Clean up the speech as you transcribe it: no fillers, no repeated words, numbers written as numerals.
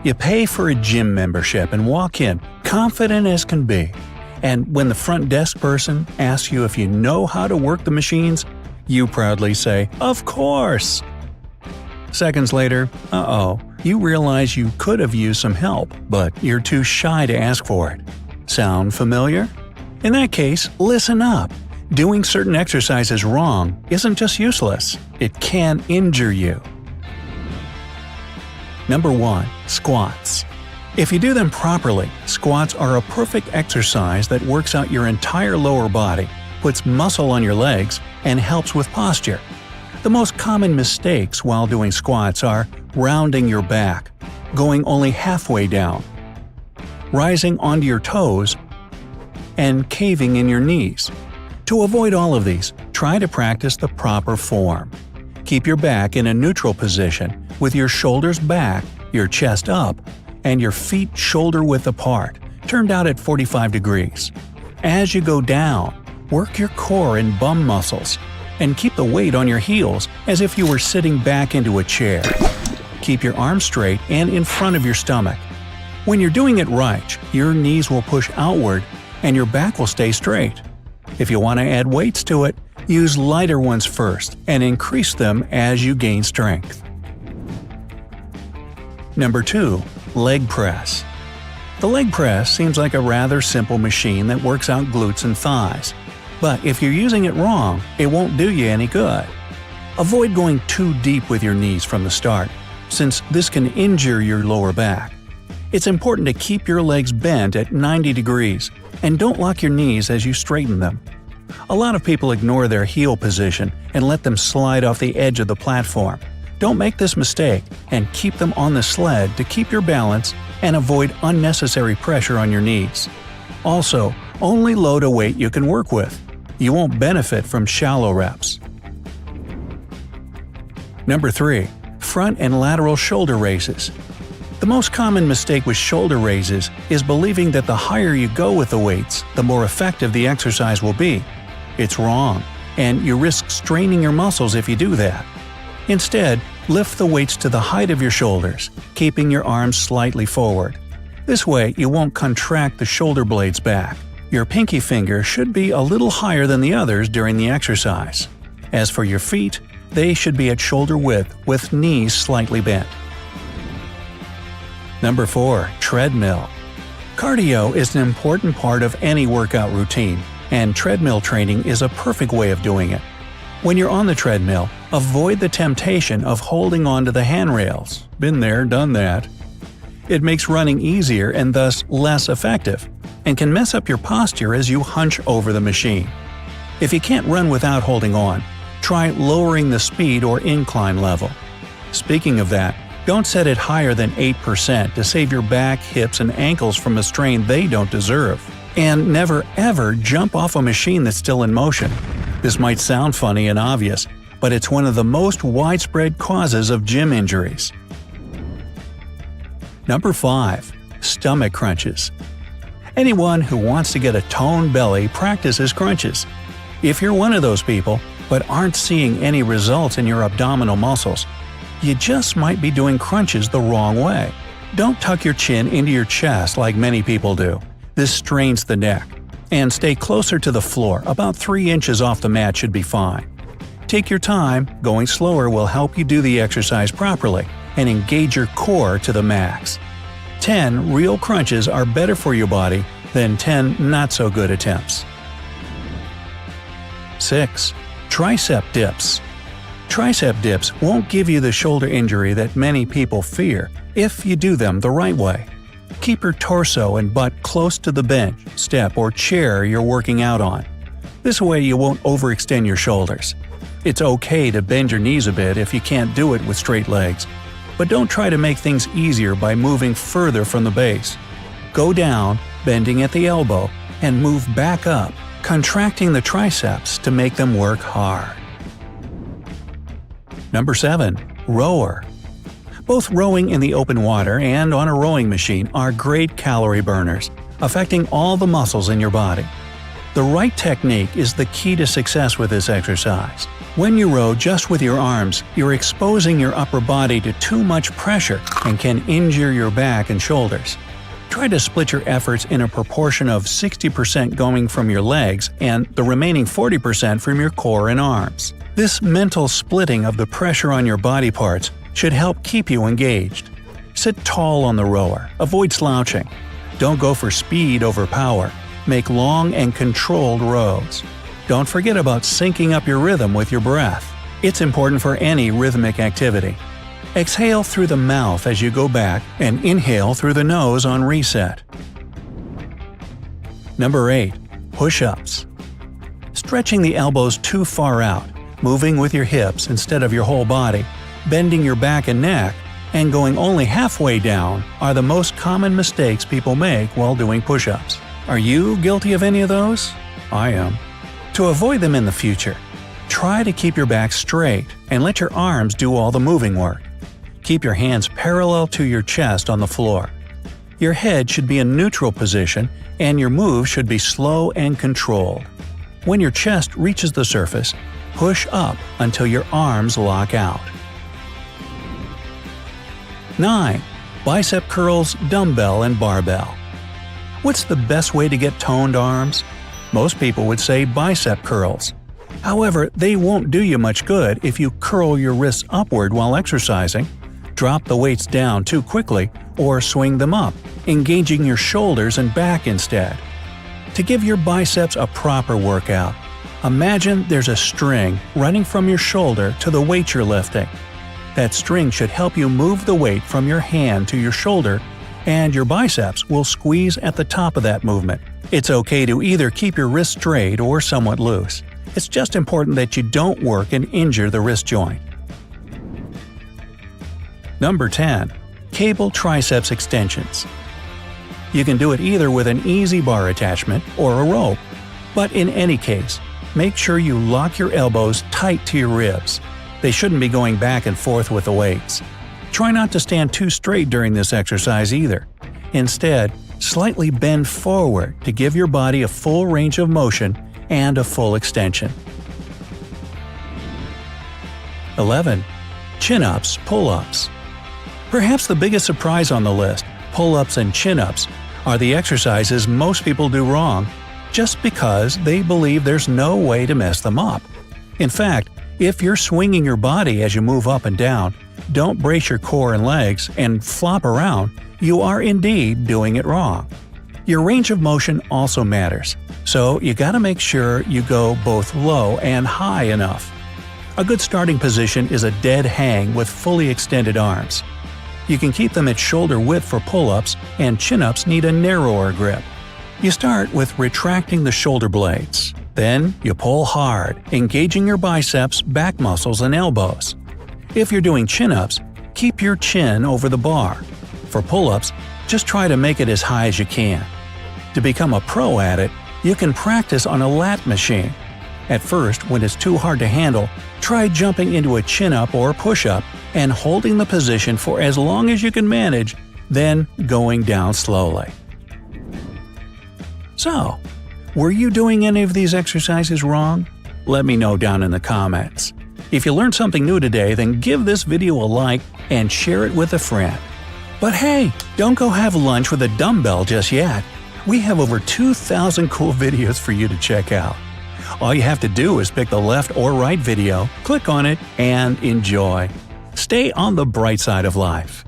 You pay for a gym membership and walk in, confident as can be. And when the front desk person asks you if you know how to work the machines, you proudly say, "Of course!" Seconds later, you realize you could have used some help, but you're too shy to ask for it. Sound familiar? In that case, listen up. Doing certain exercises wrong isn't just useless, it can injure you. Number 1. Squats. If you do them properly, squats are a perfect exercise that works out your entire lower body, puts muscle on your legs, and helps with posture. The most common mistakes while doing squats are rounding your back, going only halfway down, rising onto your toes, and caving in your knees. To avoid all of these, try to practice the proper form. Keep your back in a neutral position, with your shoulders back, your chest up, and your feet shoulder-width apart, turned out at 45 degrees. As you go down, work your core and bum muscles, and keep the weight on your heels as if you were sitting back into a chair. Keep your arms straight and in front of your stomach. When you're doing it right, your knees will push outward and your back will stay straight. If you want to add weights to it, use lighter ones first and increase them as you gain strength. Number 2. Leg press. The leg press seems like a rather simple machine that works out glutes and thighs. But if you're using it wrong, it won't do you any good. Avoid going too deep with your knees from the start, since this can injure your lower back. It's important to keep your legs bent at 90 degrees, and don't lock your knees as you straighten them. A lot of people ignore their heel position and let them slide off the edge of the platform. Don't make this mistake, and keep them on the sled to keep your balance and avoid unnecessary pressure on your knees. Also, only load a weight you can work with. You won't benefit from shallow reps. Number 3. Front and lateral shoulder raises. The most common mistake with shoulder raises is believing that the higher you go with the weights, the more effective the exercise will be. It's wrong, and you risk straining your muscles if you do that. Instead, lift the weights to the height of your shoulders, keeping your arms slightly forward. This way, you won't contract the shoulder blades back. Your pinky finger should be a little higher than the others during the exercise. As for your feet, they should be at shoulder width with knees slightly bent. Number 4. Treadmill. Cardio is an important part of any workout routine, and treadmill training is a perfect way of doing it. When you're on the treadmill, avoid the temptation of holding onto the handrails. Been there, done that. It makes running easier and thus less effective, and can mess up your posture as you hunch over the machine. If you can't run without holding on, try lowering the speed or incline level. Speaking of that, don't set it higher than 8% to save your back, hips, and ankles from a strain they don't deserve. And never ever jump off a machine that's still in motion. This might sound funny and obvious, but it's one of the most widespread causes of gym injuries. Number 5. Stomach crunches. Anyone who wants to get a toned belly practices crunches. If you're one of those people, but aren't seeing any results in your abdominal muscles, you just might be doing crunches the wrong way. Don't tuck your chin into your chest like many people do. This strains the neck. And stay closer to the floor, about 3 inches off the mat should be fine. Take your time, going slower will help you do the exercise properly and engage your core to the max. 10 real crunches are better for your body than 10 not-so-good attempts. 6. Tricep dips. Tricep dips won't give you the shoulder injury that many people fear if you do them the right way. Keep your torso and butt close to the bench, step, or chair you're working out on. This way you won't overextend your shoulders. It's okay to bend your knees a bit if you can't do it with straight legs, but don't try to make things easier by moving further from the base. Go down, bending at the elbow, and move back up, contracting the triceps to make them work hard. Number 7. Rower. Both rowing in the open water and on a rowing machine are great calorie burners, affecting all the muscles in your body. The right technique is the key to success with this exercise. When you row just with your arms, you're exposing your upper body to too much pressure and can injure your back and shoulders. Try to split your efforts in a proportion of 60% going from your legs and the remaining 40% from your core and arms. This mental splitting of the pressure on your body parts should help keep you engaged. Sit tall on the rower, avoid slouching. Don't go for speed over power. Make long and controlled rows. Don't forget about syncing up your rhythm with your breath. It's important for any rhythmic activity. Exhale through the mouth as you go back and inhale through the nose on reset. Number 8. Push-ups. Stretching the elbows too far out, moving with your hips instead of your whole body, bending your back and neck, and going only halfway down are the most common mistakes people make while doing push-ups. Are you guilty of any of those? I am. To avoid them in the future, try to keep your back straight and let your arms do all the moving work. Keep your hands parallel to your chest on the floor. Your head should be in neutral position and your move should be slow and controlled. When your chest reaches the surface, push up until your arms lock out. 9. Bicep curls, dumbbell, and barbell. What's the best way to get toned arms? Most people would say bicep curls. However, they won't do you much good if you curl your wrists upward while exercising, drop the weights down too quickly, or swing them up, engaging your shoulders and back instead. To give your biceps a proper workout, imagine there's a string running from your shoulder to the weight you're lifting. That string should help you move the weight from your hand to your shoulder, and your biceps will squeeze at the top of that movement. It's okay to either keep your wrist straight or somewhat loose. It's just important that you don't work and injure the wrist joint. Number 10. Cable triceps extensions. You can do it either with an easy bar attachment or a rope. But in any case, make sure you lock your elbows tight to your ribs. They shouldn't be going back and forth with the weights. Try not to stand too straight during this exercise either. Instead, slightly bend forward to give your body a full range of motion and a full extension. 11. Chin-ups, pull-ups. Perhaps the biggest surprise on the list, pull-ups and chin-ups, are the exercises most people do wrong just because they believe there's no way to mess them up. In fact, if you're swinging your body as you move up and down, don't brace your core and legs, and flop around, you are indeed doing it wrong. Your range of motion also matters, so you gotta make sure you go both low and high enough. A good starting position is a dead hang with fully extended arms. You can keep them at shoulder width for pull-ups, and chin-ups need a narrower grip. You start with retracting the shoulder blades. Then you pull hard, engaging your biceps, back muscles, and elbows. If you're doing chin-ups, keep your chin over the bar. For pull-ups, just try to make it as high as you can. To become a pro at it, you can practice on a lat machine. At first, when it's too hard to handle, try jumping into a chin-up or push-up and holding the position for as long as you can manage, then going down slowly. So, were you doing any of these exercises wrong? Let me know down in the comments. If you learned something new today, then give this video a like and share it with a friend. But hey, don't go have lunch with a dumbbell just yet. We have over 2,000 cool videos for you to check out. All you have to do is pick the left or right video, click on it, and enjoy. Stay on the bright side of life.